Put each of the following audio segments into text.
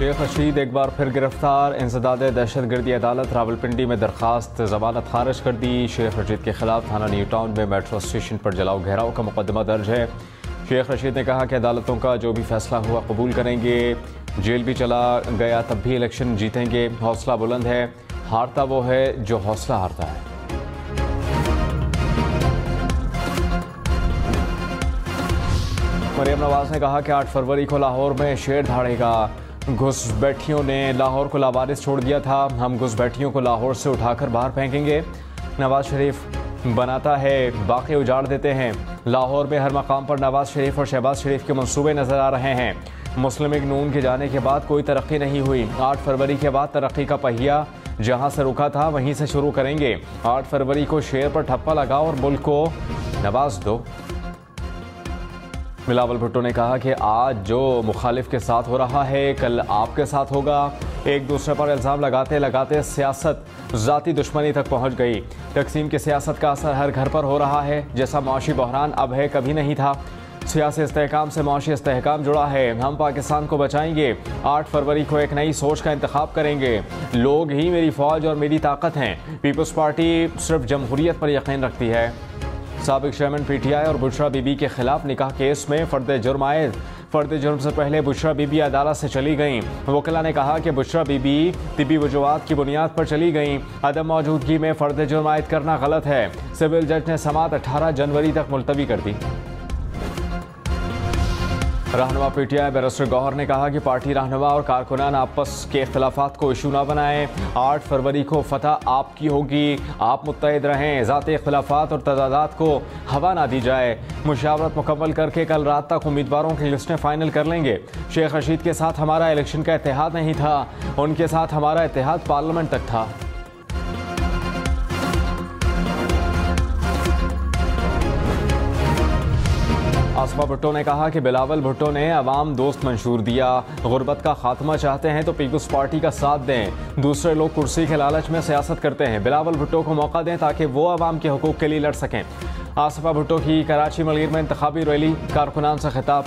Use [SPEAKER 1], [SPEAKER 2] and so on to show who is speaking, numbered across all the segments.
[SPEAKER 1] शेख रशीद एक बार फिर गिरफ्तार। इंसदाद दहशतगर्दी अदालत रावलपिंडी में दरखास्त जमानत खारिज कर दी। शेख रशीद के खिलाफ थाना न्यू टाउन में मेट्रो स्टेशन पर जलाओ घेराव का मुकदमा दर्ज है। शेख रशीद ने कहा कि अदालतों का जो भी फैसला हुआ कबूल करेंगे। जेल भी चला गया तब भी इलेक्शन जीतेंगे। हौसला बुलंद है, हारता वो है जो हौसला हारता है। मरियम नवाज ने कहा कि 8 फरवरी को लाहौर में शेर धाड़ेगा। घुसपैठियों ने लाहौर को लावारिस छोड़ दिया था, हम घुसपैठियों को लाहौर से उठाकर बाहर फेंकेंगे। नवाज शरीफ बनाता है, बाकी उजाड़ देते हैं। लाहौर में हर मकाम पर नवाज शरीफ और शहबाज शरीफ के मंसूबे नजर आ रहे हैं। मुस्लिम लीग नून के जाने के बाद कोई तरक्की नहीं हुई। 8 फरवरी के बाद तरक्की का पहिया जहां से रुका था वहीं से शुरू करेंगे। 8 फरवरी को शेर पर ठप्पा लगाओ और मुल्क को नवाज दो। बिलावल भुट्टो ने कहा कि आज जो मुखालिफ के साथ हो रहा है कल आपके साथ होगा। एक दूसरे पर इल्ज़ाम लगाते लगाते सियासत ज़ाती दुश्मनी तक पहुंच गई। तकसीम की सियासत का असर हर घर पर हो रहा है। जैसा माशी बहरान अब है कभी नहीं था। सियासी इस्तेहकाम से माशी इस्तेहकाम जुड़ा है। हम पाकिस्तान को बचाएंगे। 8 फरवरी को एक नई सोच का इंतखाब करेंगे। लोग ही मेरी फ़ौज और मेरी ताकत हैं। पीपल्स पार्टी सिर्फ जमहूरियत पर यकीन रखती है। साबिक चेयरमैन पीटीआई और बुशरा बीबी के खिलाफ निकाह केस में फर्द जुर्म आयद। फर्द जुर्म से पहले बुशरा बीबी अदालत से चली गईं। वकीला ने कहा कि बुशरा बीबी तिबी वजूहात की बुनियाद पर चली गईं। अदम मौजूदगी में फर्द जुर्म आयद करना गलत है। सिविल जज ने समाअत 18 जनवरी तक मुलतवी कर दी। रहनुमा पीटीआई बैरिस्टर गौहर ने कहा कि पार्टी रहनुमा और कारकुनान आपस के इख्तिलाफात को इशू न बनाएं। 8 फरवरी को फतह आपकी होगी, आप मुत्तहिद रहें। ज़ाती इख्तिलाफात और तजादात को हवा ना दी जाए। मुशावरत मुकम्मल करके कल रात तक उम्मीदवारों की लिस्टें फाइनल कर लेंगे। शेख रशीद के साथ हमारा इलेक्शन का इत्तेहाद नहीं था, उनके साथ हमारा इत्तेहाद पार्लियामेंट तक था। आसफा भुट्टो ने कहा कि बिलावल भुट्टो ने अवाम दोस्त मंशूर दिया। गुर्बत का खात्मा चाहते हैं तो पीपल्स पार्टी का साथ दें। दूसरे लोग कुर्सी के लालच में सियासत करते हैं। बिलावल भुट्टो को मौका दें ताकि वो अवाम के हुकूक के लिए लड़ सकें। आसफा भुट्टो की कराची मलीर में इंतखाबी रैली, कारकुनान से खिताब।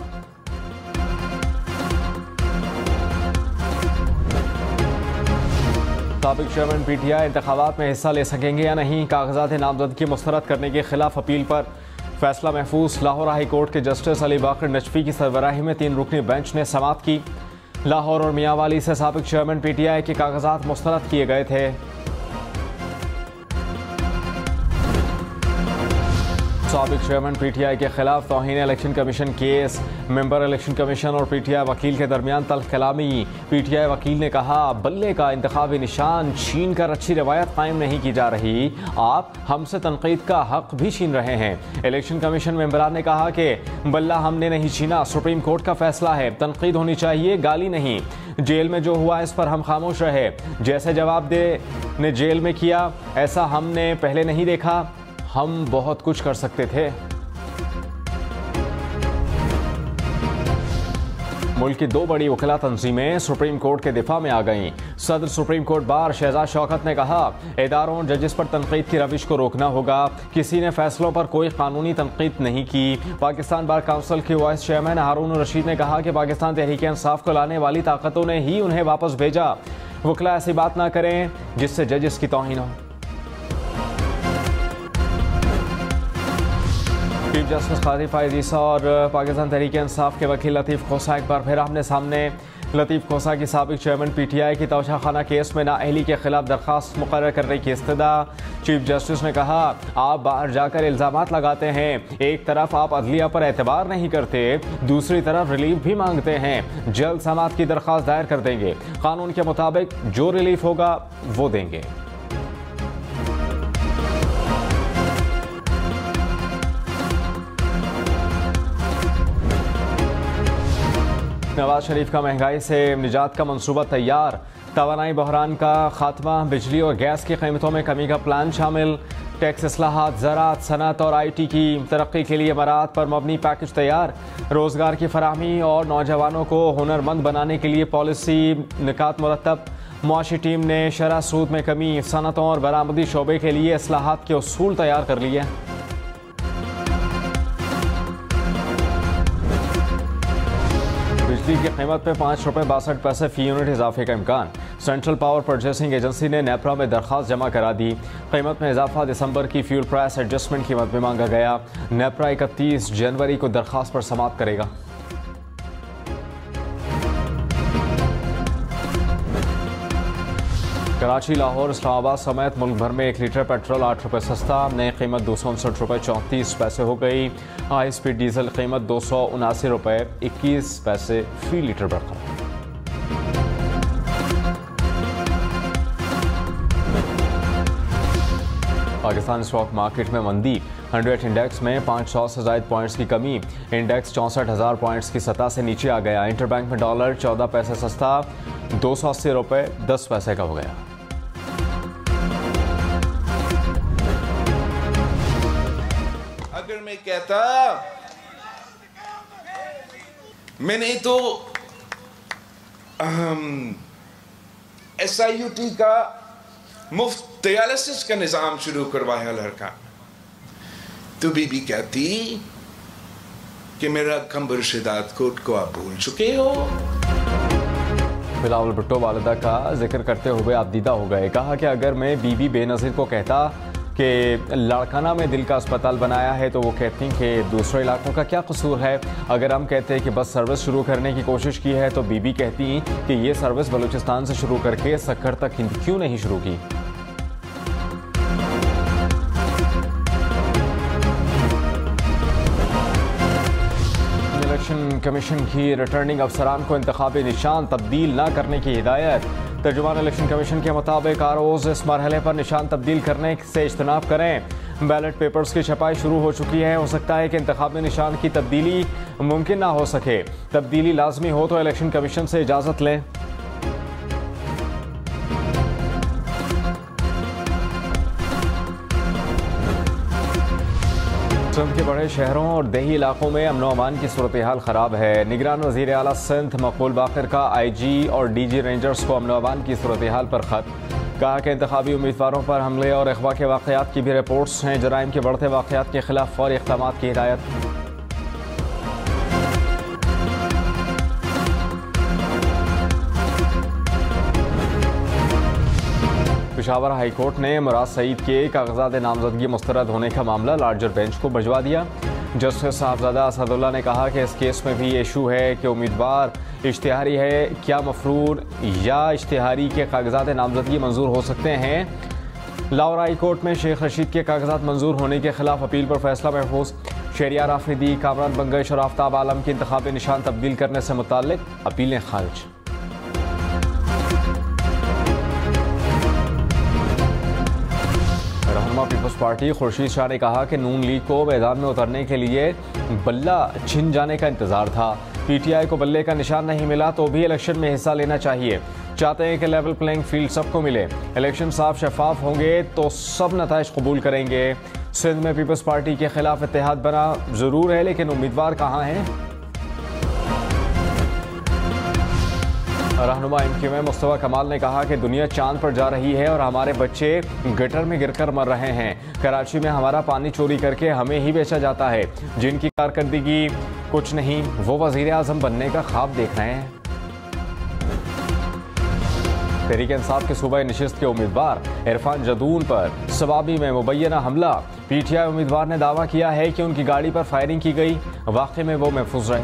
[SPEAKER 1] साबिक चेयरमैन पीटीआई इंतखाबात में हिस्सा ले सकेंगे या नहीं। कागजात नामजदगी मुस्तरद करने के खिलाफ अपील पर फैसला महफूज। लाहौर हाई कोर्ट के जस्टिस अली बाकर नजफी की सरबराही में 3 रुकनी बेंच ने समाअत की। लाहौर और मियांवाली से साबिक चेयरमैन पीटीआई के कागजात मुस्तरद किए गए थे। साबिक चेयरमैन पीटीआई के खिलाफ तौहीन election commission case. Member election commission और पीटीआई वकील के दरमियान तल्ख कलामी। पीटीआई वकील ने कहा बल्ले का इंतखाबी निशान छीन कर अच्छी रवायत कायम नहीं की जा रही। आप हमसे तनकीद का हक भी छीन रहे हैं। इलेक्शन कमीशन मेंबरान ने कहा कि बल्ला हमने नहीं छीना, सुप्रीम कोर्ट का फैसला है। तनकीद होनी चाहिए, गाली नहीं। जेल में जो हुआ इस पर हम खामोश रहे। जैसे जवाब दे ने जेल में किया ऐसा हमने पहले नहीं देखा। हम बहुत कुछ कर सकते थे। मुल्क की 2 बड़ी वकीला तंजीमें सुप्रीम कोर्ट के दिफा में आ गईं। सदर supreme court bar Shahzad Shaukat ने कहा इदारों और जजेस पर तनकीद की रविश को रोकना होगा। किसी ने फैसलों पर कोई कानूनी तनकीद नहीं की। पाकिस्तान बार काउंसिल के वाइस चेयरमैन हारून रशीद ने कहा कि पाकिस्तान तहरीक इंसाफ को लाने वाली ताकतों ने ही उन्हें वापस भेजा। वकीला ऐसी बात ना करें जिससे जजेस की तौहीन हो। चीफ जस्टिस काजी फायद ईसा और पाकिस्तान तहरीक इंसाफ के वकील लतीफ़ खोसा एक बार फिर आमने सामने। लतीफ़ खोसा की साबिक चेयरमैन पीटीआई की तौशाखाना केस में नाअहली के खिलाफ दरख्वास्त मुकर्रर करने की इस्तदा। चीफ जस्टिस ने कहा आप बाहर जाकर इल्ज़ामात लगाते हैं। एक तरफ आप अदलिया पर एतबार नहीं करते, दूसरी तरफ रिलीफ भी मांगते हैं। जल्द समाअत की दरख्वास्त दायर कर देंगे। कानून के मुताबिक जो रिलीफ होगा वो देंगे। नवाज शरीफ का महंगाई से निजात का मंसूबा तैयार। तवानाई बहरान का खात्मा, बिजली और गैस की कीमतों में कमी का प्लान शामिल। टैक्स इस्लाहात, ज़राअत, सनअत और IT की तरक्की के लिए मराहत पर मबनी पैकेज तैयार। रोज़गार की फराहमी और नौजवानों को हुनरमंद बनाने के लिए पॉलिसी निकात मुरतब। मुआशी टीम ने शरह सूद में कमी, सनअतों और बरामदी शोबे के लिए इस्लाहात के उसूल तैयार कर लिए। बिजली की कीमत में ₹5.62 फी यूनिट इजाफे का इम्कान। सेंट्रल पावर परचेसिंग एजेंसी ने नेपरा में दरख्वास्त जमा करा दी। कीमत में इजाफा दिसंबर की फ्यूल प्राइस एडजस्टमेंट कीमत में मांगा गया। नेपरा 31 जनवरी को दरख्वास्त पर समाप्त करेगा। कराची, लाहौर, इस्लामाबाद समेत मुल्क भर में 1 लीटर पेट्रोल ₹8 सस्ता। नई कीमत ₹259.34 हो गई। हाई स्पीड डीजल कीमत ₹279.21 फी लीटर बरकरार। पाकिस्तान स्टॉक मार्केट में मंदी। 100 इंडेक्स में 500 से ज़ायद पॉइंट्स की कमी। इंडेक्स 64,000 पॉइंट्स की सतह से नीचे आ गया। इंटरबैंक में डॉलर 14 पैसे सस्ता ₹280.10 का हो गया।
[SPEAKER 2] अगर मैं कहता मैंने तो SIUT का मुफ्त डायलिसिस का निज़ाम शुरू करवाया लड़का, तो बीबी कहती कि मेरा खंबर शिदात कोट को आप भूल चुके हो।
[SPEAKER 1] बिलावल भुट्टो वालिदा का जिक्र करते हुए आपदीदा हो गए। कहा कि अगर मैं बीबी बेनज़ीर को कहता कि लाड़काना में दिल का अस्पताल बनाया है तो वो कहती कि दूसरे इलाकों का क्या कसूर है। अगर हम कहते हैं कि बस सर्विस शुरू करने की कोशिश की है तो बीबी कहती कि ये सर्विस बलूचिस्तान से शुरू करके सक्कर तक क्यों नहीं शुरू की। इलेक्शन कमीशन की रिटर्निंग अफसरान को इंतखाबी निशान तब्दील न करने की हिदायत। तर्जुमान इलेक्शन कमीशन के मुताबिक ROs इस मरहले पर निशान तब्दील करने से इज्तनाब करें। बैलेट पेपर्स की छपाई शुरू हो चुकी है। हो सकता है कि इंतखाबी निशान की तब्दीली मुमकिन ना हो सके। तब्दीली लाजमी हो तो इलेक्शन कमीशन से इजाज़त लें। सिंध के बड़े शहरों और देही इलाकों में अमन अमान की सूरत हाल ख़राब है। निगरान वज़ीर आला सिंध मकबूल बाकर का IG और DG रेंजर्स को अमन अमान की सूरत हाल पर ख़त। कहा कि इंतखाबी उम्मीदवारों पर हमले और अगवा के वाक़यात की भी रिपोर्ट्स हैं। जराइम के बढ़ते वाक़यात के खिलाफ फौरी इक़दाम की हिदायत। पेशावर हाई कोर्ट ने मुराद सईद के कागजात नामजदगी मुस्तरद होने का मामला लार्जर बेंच को भिजवा दिया। जस्टिस साहबजादा असदुल्ला ने कहा कि इस केस में भी इशू है कि उम्मीदवार इश्तिहारी है, क्या मफरूर या इश्तिहारी के कागजात नामजदगी मंजूर हो सकते हैं। लाहौर हाई कोर्ट में शेख रशीद के कागजात मंजूर होने के खिलाफ अपील पर फैसला महफूज। शहरियार आफरीदी, कामरान बंगश और आफ्ताब आलम की इंतखाबी निशान तब्दील करने से मुताल्लिक अपीलें खारिज। रहनुमा पीपल्स पार्टी खुर्शीद शाह ने कहा कि नून लीग को मैदान में उतरने के लिए बल्ला छिन जाने का इंतजार था। PTI को बल्ले का निशान नहीं मिला तो भी इलेक्शन में हिस्सा लेना चाहिए। चाहते हैं कि लेवल प्लेइंग फील्ड सबको मिले। इलेक्शन साफ शफाफ होंगे तो सब नताइज कबूल करेंगे। सिंध में पीपल्स पार्टी के खिलाफ इत्तेहाद बना जरूर है, लेकिन उम्मीदवार कहाँ हैं। रहनुमा MQ में मुस्तफा कमाल ने कहा कि दुनिया चांद पर जा रही है और हमारे बच्चे गटर में गिरकर मर रहे हैं। कराची में हमारा पानी चोरी करके हमें ही बेचा जाता है। जिनकी कारकर्दगी कुछ नहीं, वो वजीर आजम बनने का ख्वाब देख रहे हैं। तहरीक इंसाफ के सूबाई नशिस्त के उम्मीदवार इरफान जदून पर सवाबी में मुबैना हमला। PTI उम्मीदवार ने दावा किया है कि उनकी गाड़ी पर फायरिंग की गई। वाक़े में वो महफूज रहे।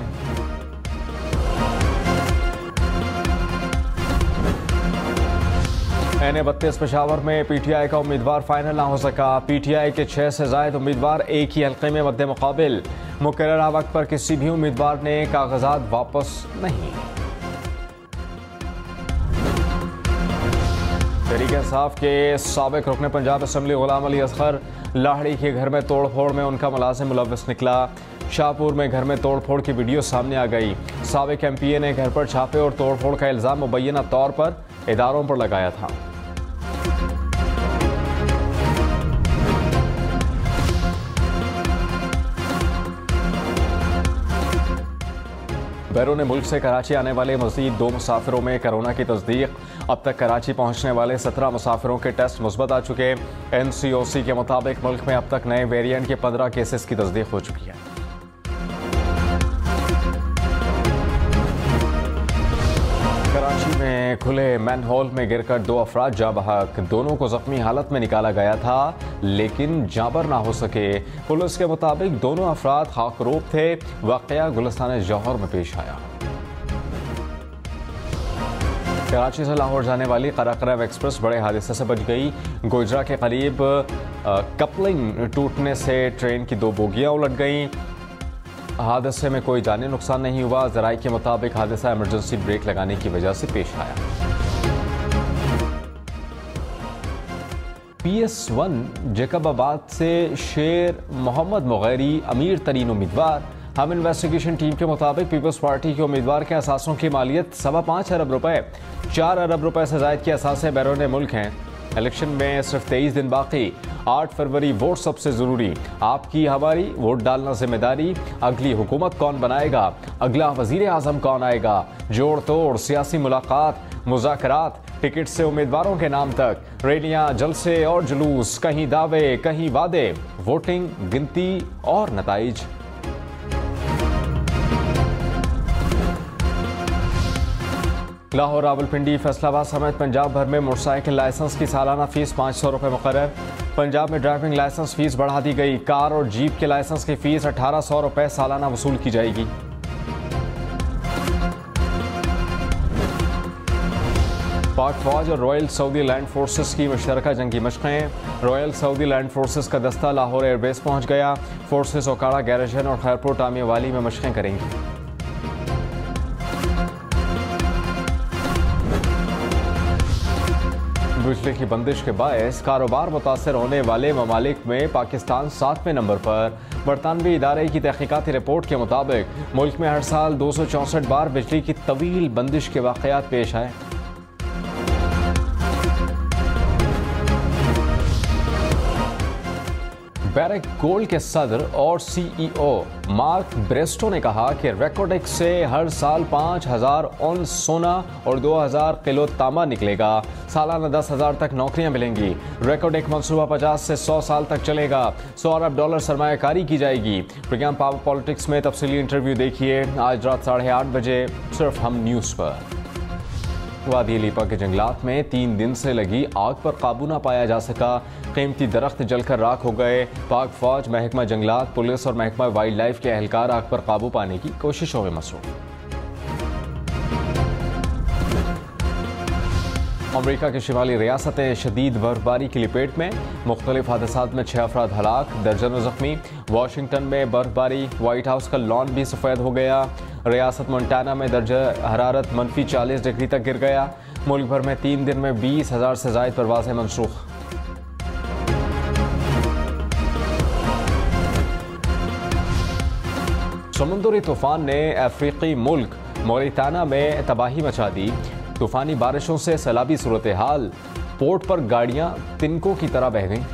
[SPEAKER 1] NA-32 पेशावर में PTI का उम्मीदवार फाइनल ना हो सका। PTI के 6 से ज़ायद उम्मीदवार एक ही हल्के में मद्दे मुकाबिल। मुकर्ररा वक्त पर किसी भी उम्मीदवार ने कागजात वापस नहीं। तहरीक इंसाफ के साबिक रुकन पंजाब असम्बली गुलाम अली असगर लाहड़ी के घर में तोड़फोड़ में उनका मुलाजिम मुलव्वस निकला। शाहपुर में घर में तोड़फोड़ की वीडियो सामने आ गई। साबिक MPA ने घर पर छापे और तोड़फोड़ का इल्ज़ाम मुबैना तौर पर इदारों पर लगाया था। बैरून मुल्क से कराची आने वाले मज़ीद 2 मुसाफिरों में कोरोना की तस्दीक। अब तक कराची पहुंचने वाले 17 मुसाफिरों के टेस्ट मुस्बत आ चुके। NCOC के मुताबिक मुल्क में अब तक नए वेरिएंट के 15 केसेस की तस्दीक हो चुकी है। में खुले मैनहोल में गिरकर 2 अफराद जाँ बहक। दोनों को जख्मी हालत में निकाला गया था लेकिन जाबर ना हो सके। पुलिस के मुताबिक दोनों अफराद खाकरोब थे। वाक़या गुलिस्तान जौहर में पेश आया। कराची से लाहौर जाने वाली कराकरम एक्सप्रेस बड़े हादसे से बच गई। गोजरा के करीब कपलिंग टूटने से ट्रेन की 2 बोगियां उलट गईं। हादसे में कोई जानी नुकसान नहीं हुआ। ज़राए के मुताबिक हादसा इमरजेंसी ब्रेक लगाने की वजह से पेश आया। PS1 जैकबाबाद से शेर मोहम्मद मुगैरी अमीर तरीन उम्मीदवार। हम इन्वेस्टिगेशन टीम के मुताबिक पीपल्स पार्टी के उम्मीदवार के असासों की मालियत 5.25 अरब रुपए, 4 अरब रुपए से ज़ायद के असासे बैरून मुल्क हैं। इलेक्शन में सिर्फ 23 दिन बाकी। 8 फरवरी वोट सबसे ज़रूरी। आपकी हमारी वोट डालना जिम्मेदारी। अगली हुकूमत कौन बनाएगा, अगला वज़ीर आज़म कौन आएगा, जोड़ तोड़ सियासी मुलाकात, मुज़ाकरात, टिकट से उम्मीदवारों के नाम तक, रैलियां, जलसे और जुलूस, कहीं दावे कहीं वादे, वोटिंग, गिनती और नताइज। लाहौर, रावलपिंडी, फैसलाबाद समेत पंजाब भर में मोटरसाइकिल लाइसेंस की सालाना फीस 500 रुपये मुकर्रर। पंजाब में ड्राइविंग लाइसेंस फीस बढ़ा दी गई। कार और जीप के लाइसेंस की फीस 1800 रुपये सालाना वसूल की जाएगी। पाक फौज और रॉयल सऊदी लैंड फोर्सेस की मुश्तरका जंगी मशक़ें। रॉयल सऊदी लैंड फोर्सेस का दस्ता लाहौर एयरबेस पहुंच गया। फोर्सेस ओकाड़ा गैरजन और खैरपुर टामिया वाली में मशक़ें करेंगी। बिजली की बंदिश के बायस कारोबार मुतासर होने वाले ममालिक में पाकिस्तान 7वें नंबर पर। बरतानवी इदारे की तहकीकाती रिपोर्ट के मुताबिक मुल्क में हर साल 264 बार बिजली की तवील बंदिश के वाक़यात पेश आए। बैरक गोल्ड के सदर और CEO मार्क ब्रेस्टो ने कहा कि रेकोडेक्स से हर साल 5000 औंस सोना और 2000 किलो तांबा निकलेगा। सालाना 10,000 तक नौकरियां मिलेंगी। रेकोडेक मंसूबा 50 से 100 साल तक चलेगा। $100 अरब सरमायाकारी की जाएगी। प्रोग्राम पावर पॉलिटिक्स में तफसीली इंटरव्यू देखिए आज रात 8:30 बजे सिर्फ हम न्यूज़ पर। वादी लीपा के जंगलात में 3 दिन से लगी आग पर काबू न पाया जा सका। कीमती दरख्त जलकर राख हो गए। पाक फौज, महकमा जंगलात, पुलिस और महकमा वाइल्ड लाइफ के एहलकार आग पर काबू पाने की कोशिशों में मसरूफ। अमरीका की शिमाली रियासतें शदीद बर्फबारी की लपेट में। मुख्तलिफ हादसात में 6 अफराद हलाक, दर्जनों जख्मी। वाशिंगटन में बर्फबारी, व्हाइट हाउस का लॉन भी सफ़ेद हो गया। रियासत मोंटाना में दर्जा हरारत -40 डिग्री तक गिर गया। मुल्क भर में 3 दिन में 20,000 से ज़ायद परवाज़ें मनसूख। समुद्री तूफान ने अफ्रीकी मुल्क मोरिताना में तबाही मचा दी। तूफानी बारिशों से सैलाबी सूरत हाल। पोर्ट पर गाड़ियां तिनकों की तरह बह गईं।